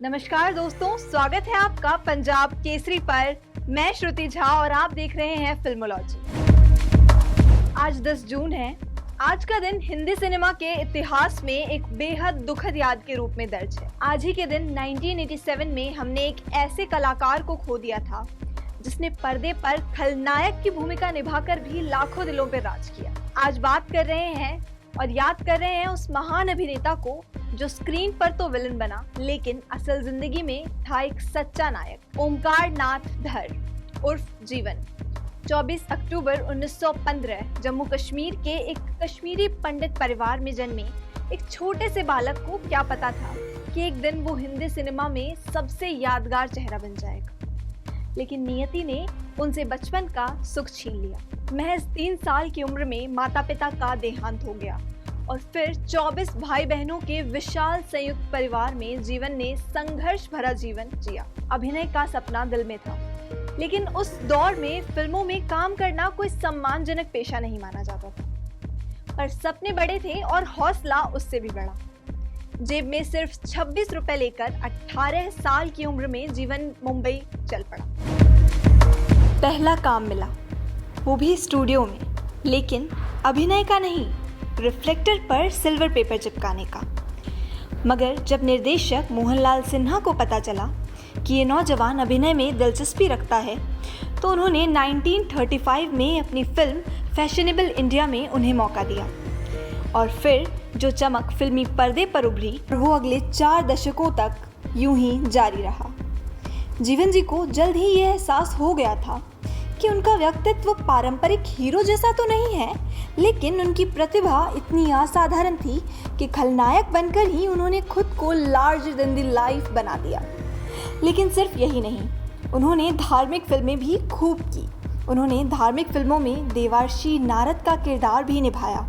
नमस्कार दोस्तों, स्वागत है आपका पंजाब केसरी पर। मैं श्रुति झा और आप देख रहे हैं फिल्मोलॉजी। आज 10 जून है। आज का दिन हिंदी सिनेमा के इतिहास में एक बेहद दुखद याद के रूप में दर्ज है। आज ही के दिन 1987 में हमने एक ऐसे कलाकार को खो दिया था जिसने पर्दे पर खलनायक की भूमिका निभाकर भी लाखों दिलों पर राज किया। आज बात कर रहे हैं और याद कर रहे हैं उस महान अभिनेता को जो स्क्रीन पर तो विलन बना लेकिन असल जिंदगी में था एक सच्चा नायक। ओमकार नाथ धर उर्फ जीवन 24 अक्टूबर 1915 जम्मू कश्मीर के एक कश्मीरी पंडित परिवार में जन्मे एक छोटे से बालक को क्या पता था कि एक दिन वो हिंदी सिनेमा में सबसे यादगार चेहरा बन जाएगा। लेकिन नियति ने उनसे बचपन का सुख छीन लिया। महज 3 साल की उम्र में माता पिता का देहांत हो गया और फिर 24 भाई बहनों के विशाल संयुक्त परिवार में जीवन ने संघर्ष भरा जीवन जिया। अभिनय का सपना दिल में था, लेकिन उस दौर में फिल्मों में काम करना कोई सम्मानजनक पेशा नहीं माना जाता था। पर सपने बड़े थे और हौसला उससे भी बड़ा। जेब में सिर्फ 26 रुपए लेकर 18 साल की उम्र में जीवन मुंबई चल पड़ा। पहला काम मिला, वो भी स्टूडियो में, लेकिन अभिनय का नहीं, रिफ्लेक्टर पर सिल्वर पेपर चिपकाने का। मगर जब निर्देशक मोहनलाल सिन्हा को पता चला कि ये नौजवान अभिनय में दिलचस्पी रखता है तो उन्होंने 1935 में अपनी फिल्म फैशनेबल इंडिया में उन्हें मौका दिया। और फिर जो चमक फिल्मी पर्दे पर उभरी वो अगले 4 दशकों तक यूं ही जारी रहा। जीवन जी को जल्द ही यह एहसास हो गया था कि उनका व्यक्तित्व पारंपरिक हीरो जैसा तो नहीं है, लेकिन उनकी प्रतिभा इतनी असाधारण थी कि खलनायक बनकर ही उन्होंने खुद को लार्जर देन द लाइफ बना दिया। लेकिन सिर्फ यही नहीं, उन्होंने धार्मिक फिल्में भी खूब की। उन्होंने धार्मिक फिल्मों में देवर्षि नारद का किरदार भी निभाया।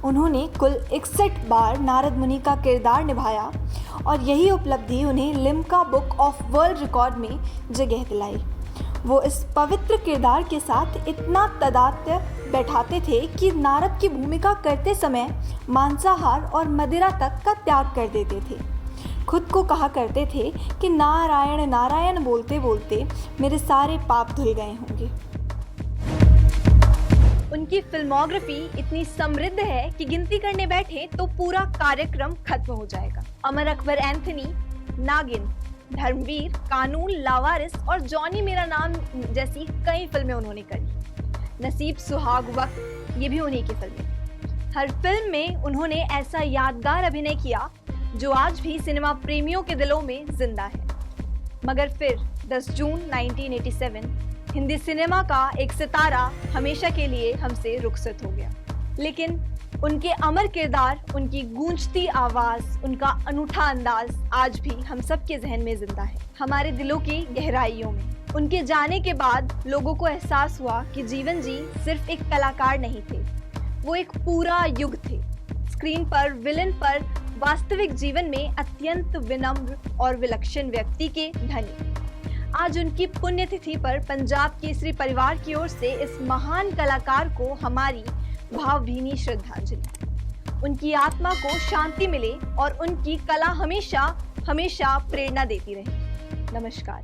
उन्होंने कुल 61 बार नारद मुनि का किरदार निभाया और यही उपलब्धि उन्हें Limca book of world record में जगह दिलाई। वो इस पवित्र किरदार के साथ इतना तादात्म्य बैठाते थे कि नारद की भूमिका करते समय मांसाहार और मदिरा तक का त्याग कर देते थे। खुद को कहा करते थे कि नारायण नारायण बोलते बोलते मेरे सारे पाप धुल गए होंगे। उनकी फिल्मोग्राफी इतनी समृद्ध है कि गिनती करने बैठे तो पूरा कार्यक्रम खत्म हो जाएगा। अमर अकबर एंथनी, नागिन, धर्मवीर, कानून, लावारिस और जॉनी मेरा नाम जैसी कई फिल्में उन्होंने करी। नसीब सुहाग वक्त, ये भी उन्हीं की फिल्में। हर फिल्म में उन्होंने ऐसा यादगार अभिनय किया जो आज भी सिनेमा प्रेमियों के दिलों में जिंदा है। मगर फिर 10 जून 1987 हिंदी सिनेमा का एक सितारा हमेशा के लिए हमसे रुखसत हो गया। लेकिन उनके अमर किरदार, उनकी गूंजती आवाज, उनका अनूठा अंदाज आज भी हम सब के जहन में जिंदा है, हमारे दिलों की गहराइयों में। उनके जाने के बाद लोगों को एहसास हुआ कि जीवन जी सिर्फ एक कलाकार नहीं थे, वो एक पूरा युग थे। स्क्रीन पर विलन पर वास्तविक जीवन में अत्यंत विनम्र और विलक्षण व्यक्ति के धनी। आज उनकी पुण्यतिथि पर पंजाब केसरी परिवार की ओर से इस महान कलाकार को हमारी भावभीनी श्रद्धांजलि। उनकी आत्मा को शांति मिले और उनकी कला हमेशा हमेशा प्रेरणा देती रहे। नमस्कार।